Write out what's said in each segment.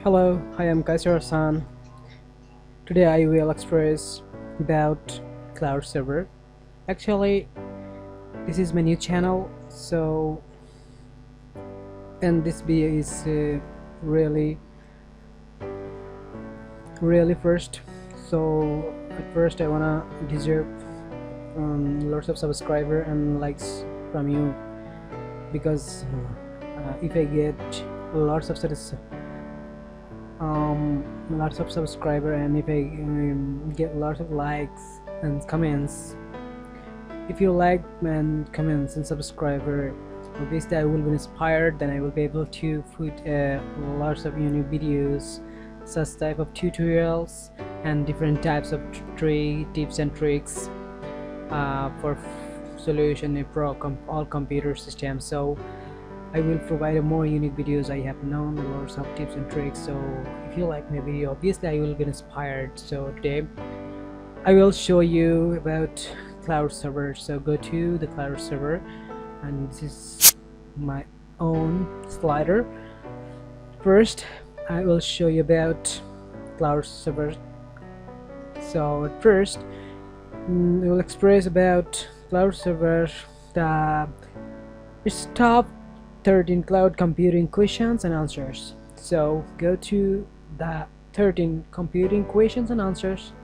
Hello, I am Kaisar-san. Today I will express about cloud server. Actually, this is my new channel, so and this video is really first. So at first I wanna deserve lots of subscriber and likes from you because if I get lots of lots of subscriber and if I get lots of likes and comments, if you like and comments and subscriber, obviously I will be inspired, then I will be able to put lots of unique videos, such type of tutorials and different types of tips and tricks for solution for all computer systems. So I will provide more unique videos. I have known lots of tips and tricks, so if you like my video, obviously I will be inspired. So today I will show you about cloud server. So go to the cloud server, and this is my own slider. First I will show you about cloud server. So at first we will express about cloud server, its top 13 cloud computing questions and answers. So go to the 13 computing questions and answers.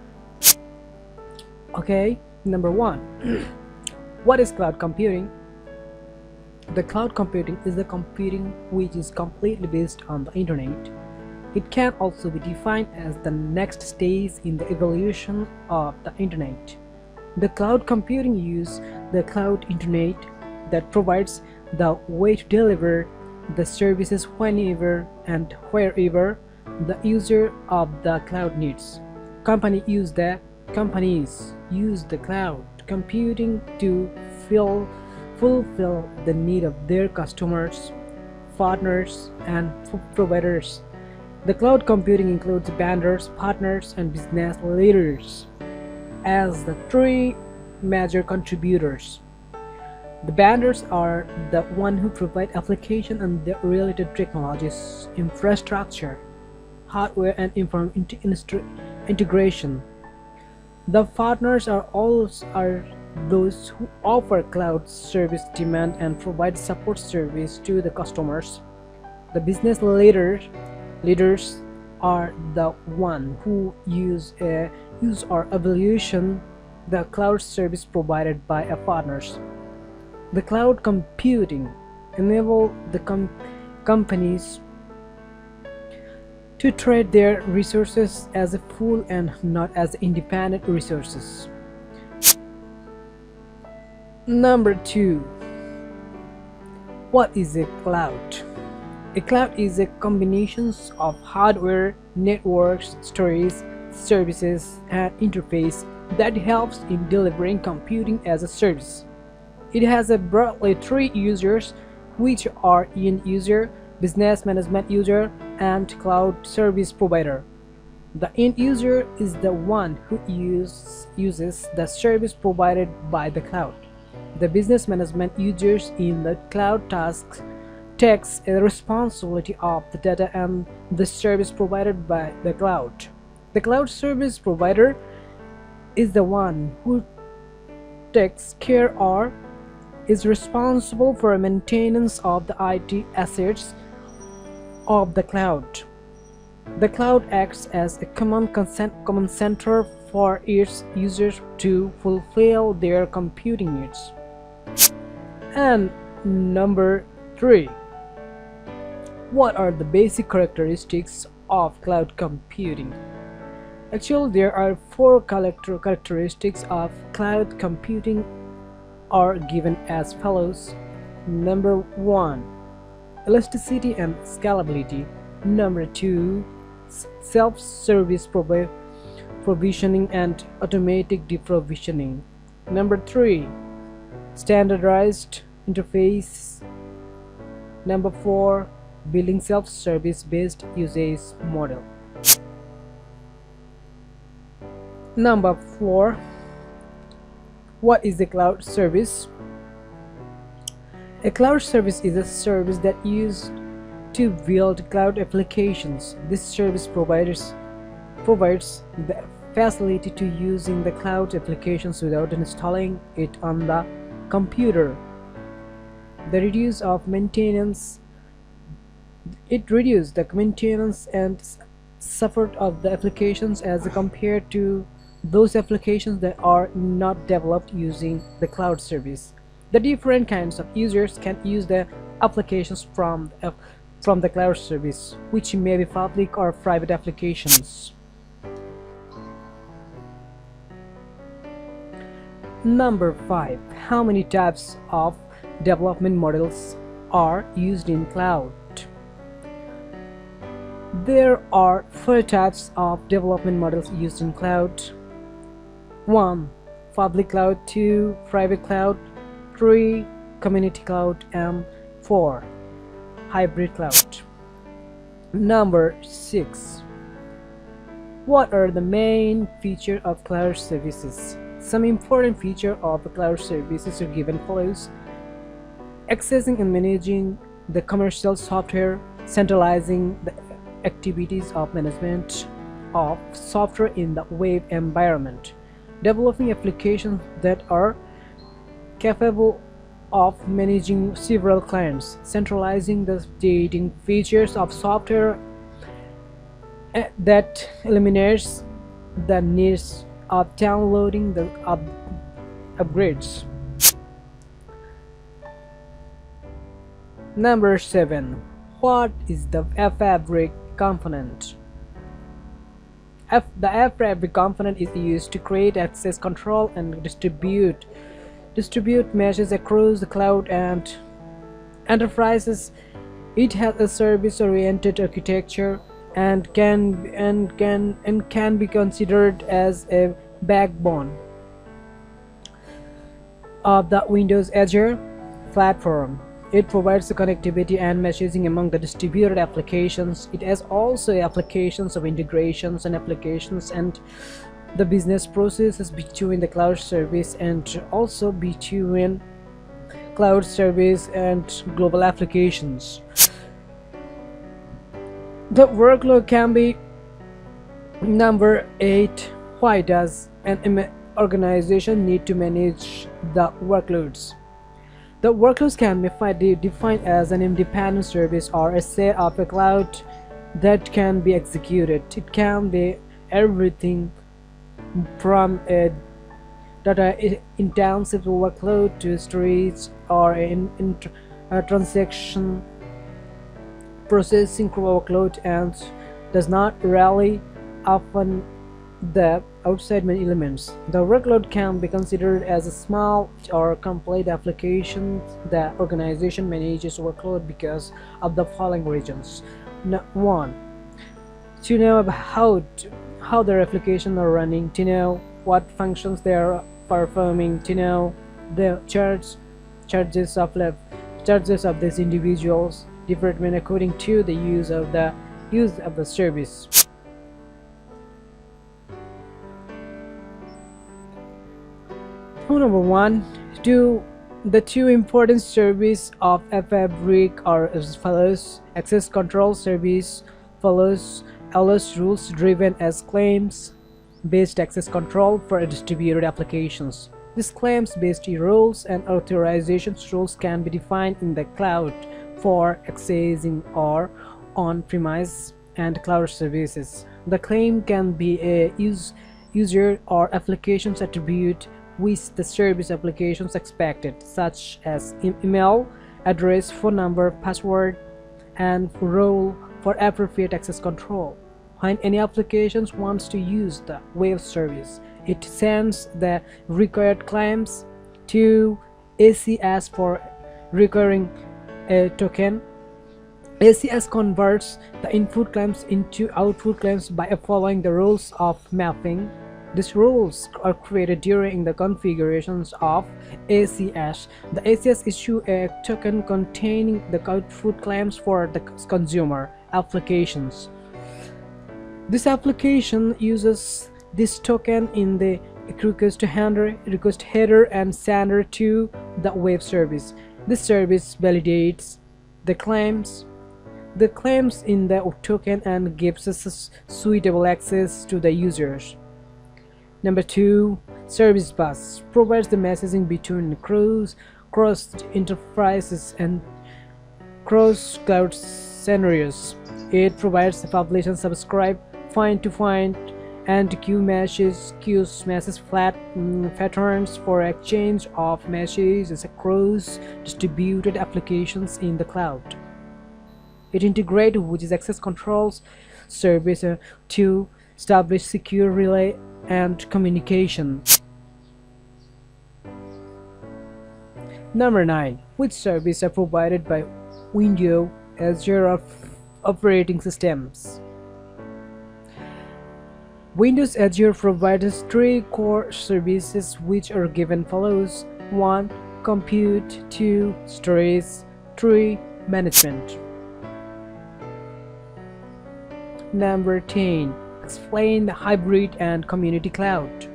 Okay, number 1. What is cloud computing? The cloud computing is the computing which is completely based on the internet. It can also be defined as the next stage in the evolution of the internet. The cloud computing uses the cloud internet that provides the way to deliver the services whenever and wherever the user of the cloud needs. Companies use the cloud computing to fulfill the need of their customers, partners, and providers. The cloud computing includes vendors, partners, and business leaders as the three major contributors. The vendors are the one who provide application and the related technologies, infrastructure, hardware, and integration. The partners are those who offer cloud service demand and provide support service to the customers. The business leaders are the one who use or evaluation the cloud service provided by a partners. The cloud computing enable the companies to trade their resources as a pool and not as independent resources. Number 2. What is a cloud? A cloud is a combination of hardware, networks, storage, services, and interface that helps in delivering computing as a service. It has a broadly 3 users, which are end user, business management user, and cloud service provider. The end user is the one who uses the service provided by the cloud. The business management users in the cloud takes a responsibility of the data and the service provided by the cloud. The cloud service provider is the one who takes care or is responsible for maintenance of the IT assets of the cloud. The cloud acts as a common center for its users to fulfill their computing needs. And number 3. What are the basic characteristics of cloud computing? Actually, there are 4 characteristics of cloud computing are given as follows. Number 1. Elasticity and scalability. Number 2. Self-service provisioning and automatic deprovisioning. Number 3. Standardized interface. Number 4. Building self-service based usage model. Number 4. What is a cloud service? A cloud service is a service that uses to build cloud applications. This service provides the facility to using the cloud applications without installing it on the computer. The reduce of maintenance it reduces the maintenance and support of the applications as compared to those applications that are not developed using the cloud service. The different kinds of users can use the applications from the cloud service, which may be public or private applications. Number 5. How many types of development models are used in cloud? There are 4 types of development models used in cloud. 1. Public cloud. 2. Private cloud. 3. Community cloud. And 4. Hybrid cloud. Number 6. What are the main features of cloud services? Some important features of cloud services are given follows: accessing and managing the commercial software, centralizing the activities of management of software in the web environment, developing applications that are capable of managing several clients, centralizing the updating features of software that eliminates the needs of downloading the upgrades. Number 7. What is the fabric component? The fabric component is used to create access control and distribute meshes across the cloud and enterprises. It has a service-oriented architecture and can be considered as a backbone of the Windows Azure platform. It provides the connectivity and messaging among the distributed applications. It has also applications of integrations and applications and the business processes between the cloud service and also between cloud service and global applications. The workload can be number 8. Why does an organization need to manage the workloads? The workloads can be defined as an independent service or a set of a cloud that can be executed. It can be everything from a data-intensive workload to storage or a transaction processing workload, and does not rely upon the outside main elements. The workload can be considered as a small or complete application. The organization manages workload because of the following reasons. 1. To know about how their applications are running, to know what functions they are performing, to know the charges of these individuals department according to the use of the service. Number 1. The two important services of a fabric are as follows. Access control service follows rules driven as claims based access control for distributed applications. These claims based rules and authorization rules can be defined in the cloud for accessing or on-premise and cloud services. The claim can be a user or applications attribute which the service applications expected, such as email address, phone number, password, and role for appropriate access control. When any application wants to use the web service, it sends the required claims to ACS for requiring a token. ACS converts the input claims into output claims by following the rules of mapping. These rules are created during the configurations of ACS. The ACS issue a token containing the output claims for the consumer applications. This application uses this token in the request header and sender to the web service. This service validates the claims The claims in the token and gives us suitable access to the users. Number 2, Service Bus provides the messaging between cross enterprises and cross cloud scenarios. It provides the publish and subscribe, find to find, and queues message patterns for exchange of messages across distributed applications in the cloud. It integrates with access controls service to establish secure relay and communication. Number 9. Which services are provided by Windows Azure operating systems? Windows Azure provides three core services which are given follows: 1. Compute, 2. Storage, 3. Management. Number 10. Explain the hybrid and community cloud.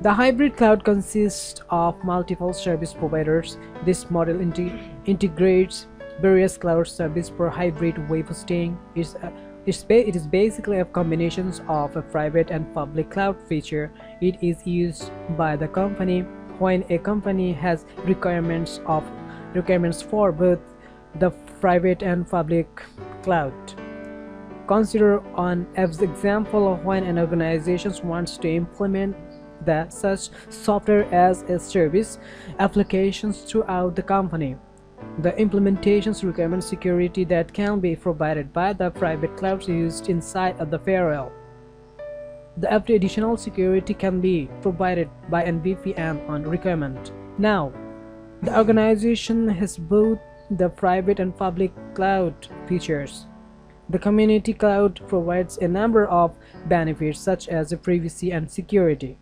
The hybrid cloud consists of multiple service providers. This model integrates various cloud services for hybrid web hosting. It is basically a combination of a private and public cloud feature. It is used by the company when a company has requirements for both the private and public cloud. Consider an example of when an organization wants to implement such software as a service applications throughout the company. The implementations requirement security that can be provided by the private clouds used inside of the firewall. The additional security can be provided by an VPN on requirement. Now, the organization has both the private and public cloud features. The community cloud provides a number of benefits such as privacy and security.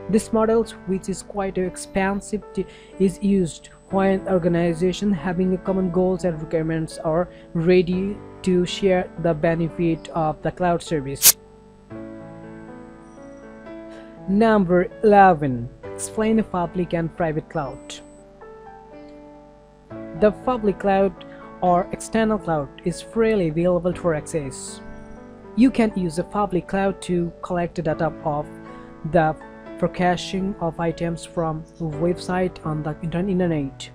This model, which is quite expansive, is used when organizations having common goals and requirements are ready to share the benefit of the cloud service. Number 11. Explain the public and private cloud. The public cloud or external cloud is freely available for access. You can use the public cloud to collect data of the for caching of items from a website on the internet.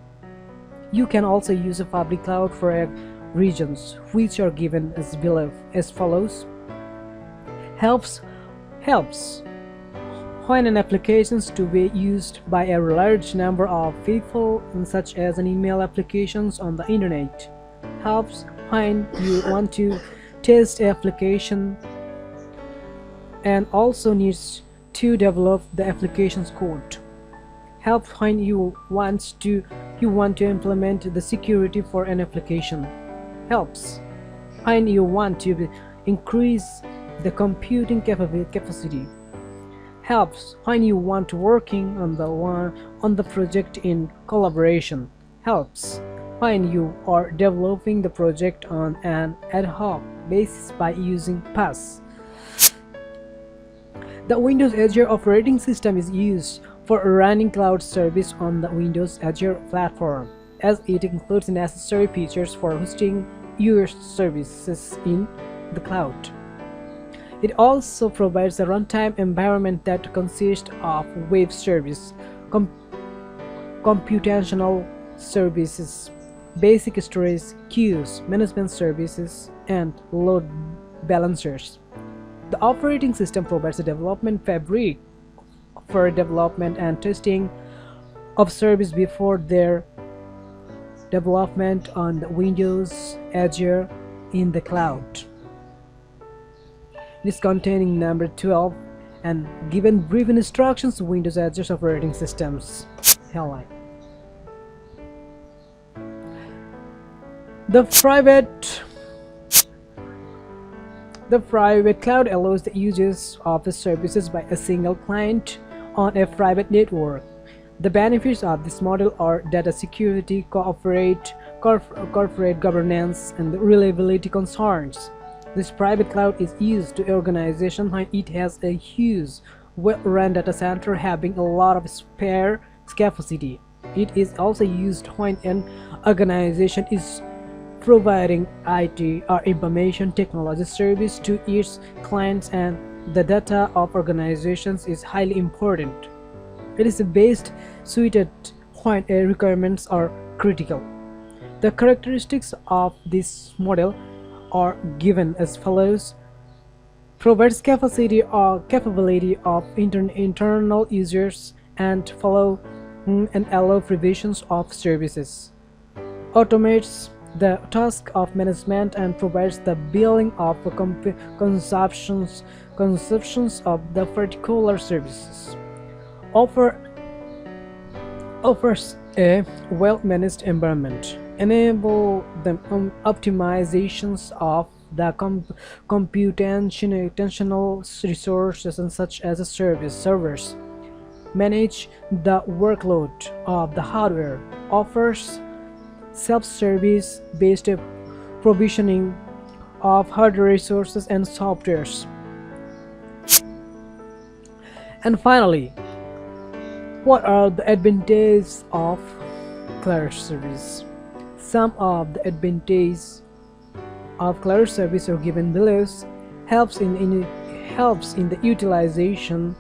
You can also use a public cloud for regions, which are given as follows. Helps when an application is to be used by a large number of people, such as an email applications on the internet. Helps when you want to test an application and also needs to develop the application's code. Help when you want to implement the security for an application. Helps when you want to increase the computing capacity. Helps when you want to working on the project in collaboration. Helps when you are developing the project on an ad hoc basis by using PaaS. The Windows Azure operating system is used for running cloud service on the Windows Azure platform, as it includes necessary features for hosting your services in the cloud. It also provides a runtime environment that consists of web service, computational services, basic storage, queues, management services, and load balancers. The operating system provides a development fabric for development and testing of service before their development on the Windows Azure in the cloud. It is containing number 12 and given brief instructions to Windows Azure operating systems. Headline. The private cloud allows the use of the services by a single client on a private network. The benefits of this model are data security, corporate governance, and reliability concerns. This private cloud is used to organization when it has a huge, well-run data center having a lot of spare capacity. It is also used when an organization is providing IT or information technology service to its clients and the data of organizations is highly important. It is best suited when requirements are critical. The characteristics of this model are given as follows: provides capability of internal users and follow and allow provisions of services, automates the task of management and provides the billing of the consumptions of the particular services, offer offers a well-managed environment, enable the optimizations of the computational resources and such as a service servers, manage the workload of the hardware, offers self-service based provisioning of hardware resources and softwares. And finally, what are the advantages of cloud service? Some of the advantages of cloud service are given below. Helps in the utilization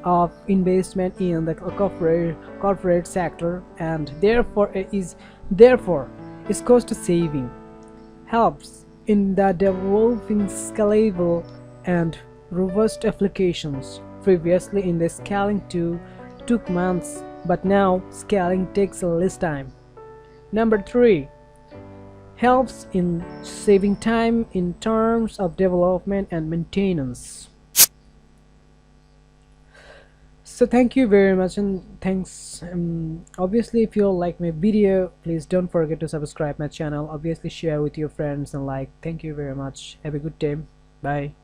of investment in the corporate sector, and therefore is cost saving, helps in the developing scalable and robust applications. Previously in the scaling took months, but now scaling takes less time. Number 3, helps in saving time in terms of development and maintenance. So thank you very much, and thanks. Obviously, if you like my video, please don't forget to subscribe my channel. Obviously, share with your friends and like. Thank you very much. Have a good day. Bye.